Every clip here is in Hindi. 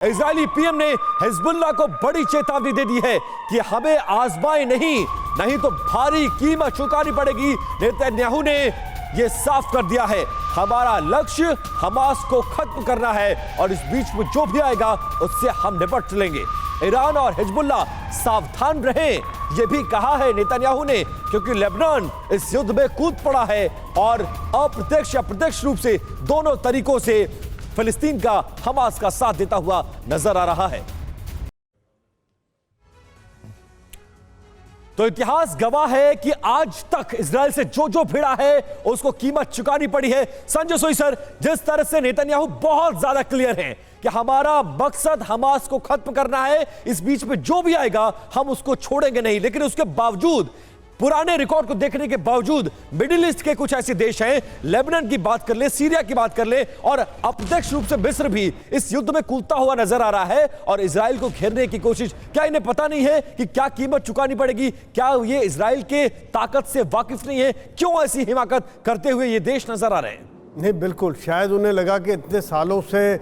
इजरायली पीएम ने हिजबुल्लाह को बड़ी चेतावनी दे दी है कि हमें आजमाए नहीं तो भारी कीमत चुकानी पड़ेगी। नेतन्याहू ने यह साफ कर दिया है, हमारा लक्ष्य हमास को खत्म करना है और इस बीच में जो भी आएगा उससे हम निपट लेंगे। ईरान और हिजबुल्लाह सावधान रहें, यह भी कहा है नेतन्याहू ने, क्योंकि लेबनान इस युद्ध में कूद पड़ा है और अप्रत्यक्ष या प्रत्यक्ष रूप से दोनों तरीकों से फिलिस्तीन का हमास का साथ देता हुआ नजर आ रहा है। तो इतिहास गवाह है कि आज तक इजराइल से जो जो भिड़ा है उसको कीमत चुकानी पड़ी है। संजय सोई सर, जिस तरह से नेतन्याहू बहुत ज्यादा क्लियर है कि हमारा मकसद हमास को खत्म करना है, इस बीच में जो भी आएगा हम उसको छोड़ेंगे नहीं, लेकिन उसके बावजूद, पुराने रिकॉर्ड को देखने के बावजूद, मिडिल ईस्ट के कुछ ऐसे देश हैं, लेबनान की बात कर ले, सीरिया की बात कर ले, और अप्रत्यक्ष रूप से मिस्र भी इस युद्ध में कूदता हुआ नजर आ रहा है और इजराइल को घेरने की कोशिश। क्या इन्हें पता नहीं है कि क्या कीमत चुकानी पड़ेगी? क्या ये इजराइल के ताकत से वाकिफ नहीं है? क्यों ऐसी हिमाकत करते हुए ये देश नजर आ रहे हैं? नहीं, बिल्कुल, शायद उन्हें लगा कि इतने सालों से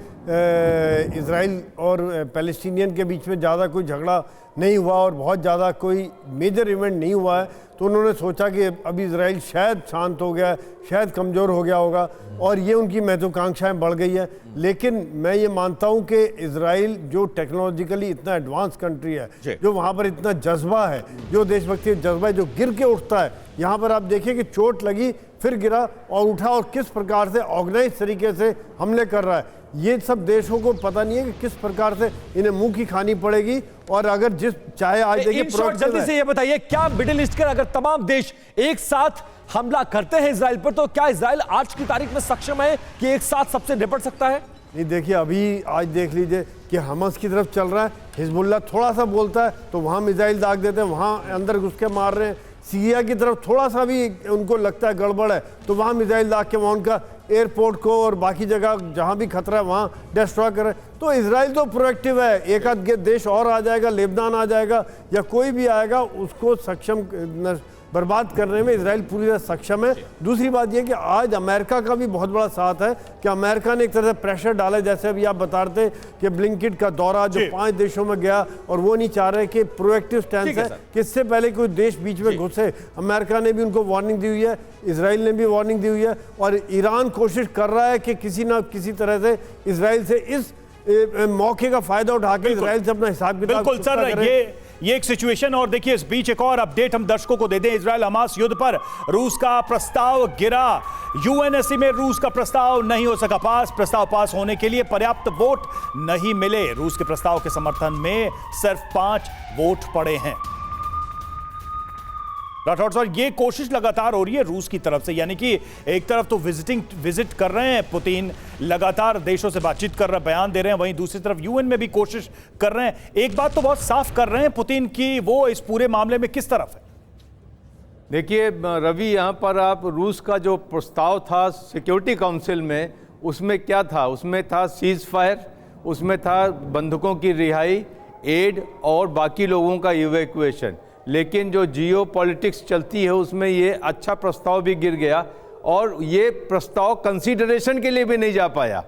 इजराइल और पैलेस्टीनियन के बीच में ज़्यादा कोई झगड़ा नहीं हुआ और बहुत ज़्यादा कोई मेजर इवेंट नहीं हुआ है, तो उन्होंने सोचा कि अभी इजराइल शायद शांत हो गया, शायद कमज़ोर हो गया होगा और ये उनकी महत्वाकांक्षाएं बढ़ गई हैं। लेकिन मैं ये मानता हूँ कि इजराइल जो टेक्नोलॉजिकली इतना एडवांस कंट्री है, जो वहाँ पर इतना जज्बा है, जो देशभक्ति जज्बा है, जो गिर के उठता है, यहाँ पर आप देखिए कि चोट लगी फिर गिरा और उठा और किस प्रकार से ऑर्गेनाइज तरीके से हमले कर रहा है। ये सब देशों को पता नहीं है कि किस प्रकार से इन्हें मुंह की खानी पड़ेगी। और अगर जिस चाहे आज देखिए, जल्दी से ये बताइए, क्या मिडिल ईस्ट के अगर तमाम देश एक साथ हमला करते हैं इजराइल पर, तो क्या इजराइल आज की तारीख में सक्षम है कि एक साथ सबसे निपट सकता है? नहीं, देखिए, अभी आज देख लीजिए कि हमास की तरफ चल रहा है, हिजबुल्लाह थोड़ा सा बोलता है तो वहाँ मिसाइल दाग देते हैं, वहाँ अंदर घुस के मार रहे हैं। सीरिया की तरफ थोड़ा सा भी उनको लगता है गड़बड़ है तो वहाँ मिसाइल दाग के वहाँ उनका एयरपोर्ट को और बाकी जगह जहाँ भी खतरा है वहाँ डिस्ट्रॉय कर रहे हैं। तो इजराइल तो प्रोएक्टिव है, एक आध देश और आ जाएगा, लेबनान आ जाएगा या कोई भी आएगा, उसको सक्षम बर्बाद करने में इजराइल पूरी तरह सक्षम है। दूसरी बात यह कि आज अमेरिका का भी बहुत बड़ा साथ है कि अमेरिका ने एक तरह से प्रेशर डाला, जैसे अभी आप बता रहे थे कि ब्लिंकेट का दौरा जो 5 देशों में गया और वो नहीं चाह रहे कि प्रोएक्टिव स्टैंड है कि इससे पहले कोई देश बीच में घुसे। अमेरिका ने भी उनको वार्निंग दी हुई है, इजराइल ने भी वार्निंग दी हुई है और ईरान कोशिश कर रहा है कि किसी ना किसी तरह से इजराइल से इस मौके का फायदा उठा के इजराइल से अपना हिसाब किताब। बिल्कुल सर, ये एक सिचुएशन। और देखिए, इस बीच एक और अपडेट हम दर्शकों को दे दें। इजराइल हमास युद्ध पर रूस का प्रस्ताव गिरा। यूएनएससी में रूस का प्रस्ताव नहीं हो सका पास। प्रस्ताव पास होने के लिए पर्याप्त वोट नहीं मिले। रूस के प्रस्ताव के समर्थन में सिर्फ 5 वोट पड़े हैं। राठौड़ साहब, ये कोशिश लगातार हो रही है रूस की तरफ से, यानी कि एक तरफ तो विजिट कर रहे हैं पुतिन, लगातार देशों से बातचीत कर रहे हैं, बयान दे रहे हैं, वहीं दूसरी तरफ यूएन में भी कोशिश कर रहे हैं। एक बात तो बहुत साफ कर रहे हैं पुतिन की, वो इस पूरे मामले में किस तरफ है? देखिए रवि, यहाँ पर आप रूस का जो प्रस्ताव था सिक्योरिटी काउंसिल में, उसमें क्या था? उसमें था सीज फायर, उसमें था बंधकों की रिहाई, एड और बाकी लोगों का इवैक्यूएशन। लेकिन जो जियो पॉलिटिक्स चलती है उसमें ये अच्छा प्रस्ताव भी गिर गया और ये प्रस्ताव कंसीडरेशन के लिए भी नहीं जा पाया।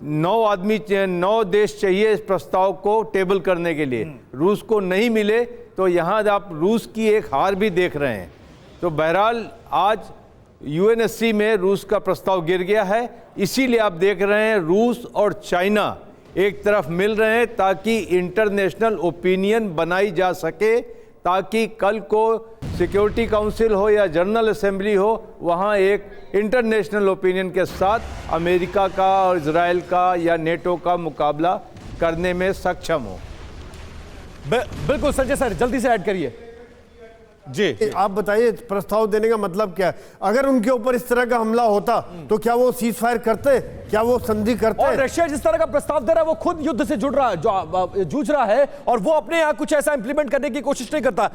9 देश चाहिए इस प्रस्ताव को टेबल करने के लिए, रूस को नहीं मिले, तो यहाँ आप रूस की एक हार भी देख रहे हैं। तो बहरहाल आज यूएनएससी में रूस का प्रस्ताव गिर गया है, इसीलिए आप देख रहे हैं रूस और चाइना एक तरफ मिल रहे हैं ताकि इंटरनेशनल ओपिनियन बनाई जा सके, ताकि कल को सिक्योरिटी काउंसिल हो या जनरल असेंबली हो, वहाँ एक इंटरनेशनल ओपिनियन के साथ अमेरिका का और इजराइल का या नेटो का मुकाबला करने में सक्षम हो। बिल्कुल संजय सर, जल्दी से ऐड करिए जी। आप बताइए, प्रस्ताव देने का मतलब क्या है? अगर उनके ऊपर इस तरह का हमला होता तो क्या वो सीज फायर करते? क्या वो संधि करते? और रशिया जिस तरह का प्रस्ताव दे रहा है वो खुद युद्ध से जूझ रहा है और वो अपने यहाँ कुछ ऐसा इंप्लीमेंट करने की कोशिश नहीं करता।